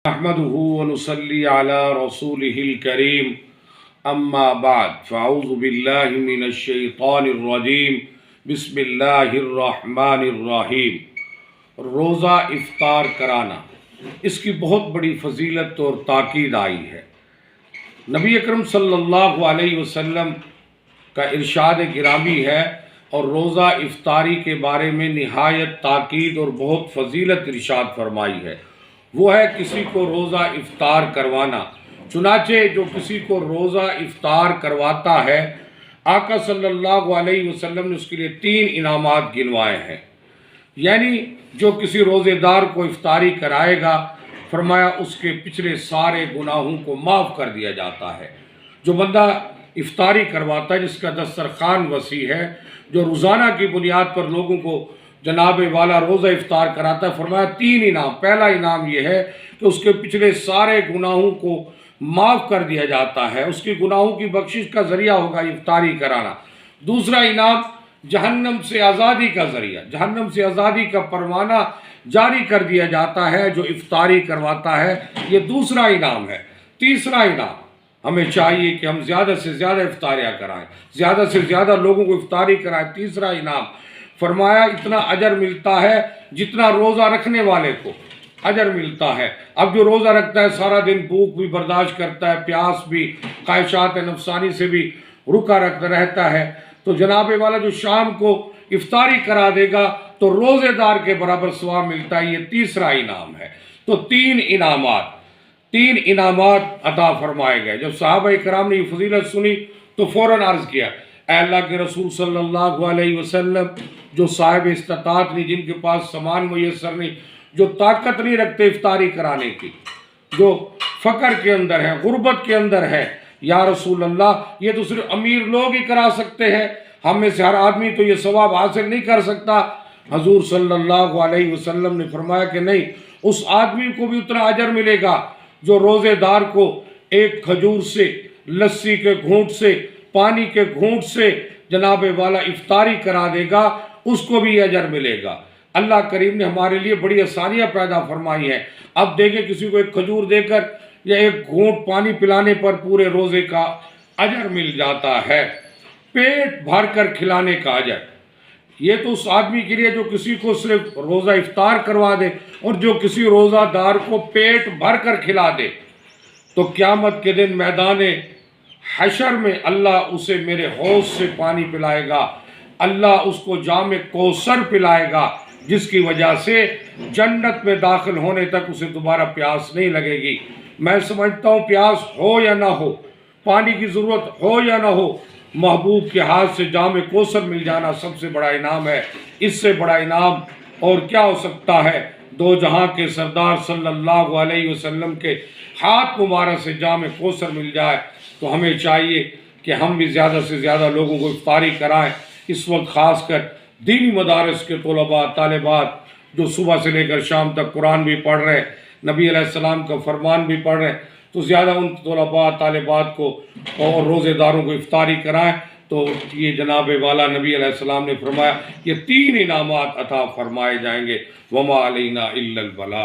نحمده ونصلي على رسوله الكريم اما بعد فاعوذ باللہ من الشیطان الرجیم بسم اللہ الرحمن الرحیم۔ روزہ افطار کرانا، اس کی بہت بڑی فضیلت اور تاکید آئی ہے۔ نبی اکرم صلی اللہ علیہ وسلم کا ارشاد گرامی ہے اور روزہ افطاری کے بارے میں نہایت تاکید اور بہت فضیلت ارشاد فرمائی ہے۔ وہ ہے کسی کو روزہ افطار کروانا۔ چنانچہ جو کسی کو روزہ افطار کرواتا ہے، آقا صلی اللہ علیہ وسلم نے اس کے لیے 3 انعامات گنوائے ہیں۔ یعنی جو کسی روزے دار کو افطاری کرائے گا، فرمایا اس کے پچھلے سارے گناہوں کو معاف کر دیا جاتا ہے۔ جو بندہ افطاری کرواتا ہے، جس کا دسترخوان وسیع ہے، جو روزانہ کی بنیاد پر لوگوں کو جناب والا روزہ افطار کراتا ہے، فرمایا 3 انعام۔ پہلا انعام یہ ہے کہ اس کے پچھلے سارے گناہوں کو معاف کر دیا جاتا ہے، اس کی گناہوں کی بخشش کا ذریعہ ہوگا افطاری کرانا۔ دوسرا انعام جہنم سے آزادی کا ذریعہ، جہنم سے آزادی کا پروانہ جاری کر دیا جاتا ہے جو افطاری کرواتا ہے، یہ دوسرا انعام ہے۔ تیسرا انعام، ہمیں چاہیے کہ ہم زیادہ سے زیادہ افطاریاں کرائیں، زیادہ سے زیادہ لوگوں کو افطاری کرائیں۔ تیسرا انعام فرمایا اتنا اجر ملتا ہے جتنا روزہ رکھنے والے کو اجر ملتا ہے۔ اب جو روزہ رکھتا ہے سارا دن بھوک بھی برداشت کرتا ہے، پیاس بھی، خواہشات نفسانی سے بھی رکا رہتا ہے، تو جناب والا جو شام کو افطاری کرا دے گا تو روزے دار کے برابر ثواب ملتا ہے۔ یہ تیسرا انعام ہے۔ تو 3 انعامات عطا فرمائے گئے۔ جب صحابہ کرام نے یہ فضیلت سنی تو فوراً عرض کیا، اے اللہ کے رسول صلی اللہ علیہ وسلم، جو صاحب استطاعت نہیں، جن کے پاس سامان میسر نہیں، جو طاقت نہیں رکھتے افطاری کرانے کی، جو فقر کے اندر ہے، غربت کے اندر ہے، یا رسول اللہ یہ تو صرف امیر لوگ ہی کرا سکتے ہیں، ہم میں سے ہر آدمی تو یہ ثواب حاصل نہیں کر سکتا۔ حضور صلی اللہ علیہ وسلم نے فرمایا کہ نہیں، اس آدمی کو بھی اتنا اجر ملے گا جو روزے دار کو ایک کھجور سے، لسی کے گھونٹ سے، پانی کے گھونٹ سے جناب والا افطاری کرا دے گا، اس کو بھی اجر ملے گا۔ اللہ کریم نے ہمارے لیے بڑی آسانیاں پیدا فرمائی ہیں۔ اب دیکھیں کسی کو ایک کھجور دے کر یا ایک گھونٹ پانی پلانے پر پورے روزے کا اجر مل جاتا ہے، پیٹ بھر کر کھلانے کا اجر۔ یہ تو اس آدمی کے لیے جو کسی کو صرف روزہ افطار کروا دے، اور جو کسی روزہ دار کو پیٹ بھر کر کھلا دے تو قیامت کے دن میدان حشر میں اللہ اسے میرے حوض سے پانی پلائے گا، اللہ اس کو جام کوثر پلائے گا، جس کی وجہ سے جنت میں داخل ہونے تک اسے دوبارہ پیاس نہیں لگے گی۔ میں سمجھتا ہوں پیاس ہو یا نہ ہو، پانی کی ضرورت ہو یا نہ ہو، محبوب کے ہاتھ سے جام کوثر مل جانا سب سے بڑا انعام ہے۔ اس سے بڑا انعام اور کیا ہو سکتا ہے؟ دو جہاں کے سردار صلی اللہ علیہ وسلم کے ہاتھ مبارک سے جام کوثر مل جائے تو ہمیں چاہیے کہ ہم بھی زیادہ سے زیادہ لوگوں کو افطاری کرائیں۔ اس وقت خاص کر دینی مدارس کے طلباء، طالبات جو صبح سے لے کر شام تک قرآن بھی پڑھ رہے ہیں، نبی علیہ السلام کا فرمان بھی پڑھ رہے ہیں، تو زیادہ ان طلباء، طالبات کو اور روزے داروں کو افطاری کرائیں۔ تو یہ جناب والا نبی علیہ السلام نے فرمایا یہ 3 انعامات عطا فرمائے جائیں گے۔ وما علینا الا البلاغ۔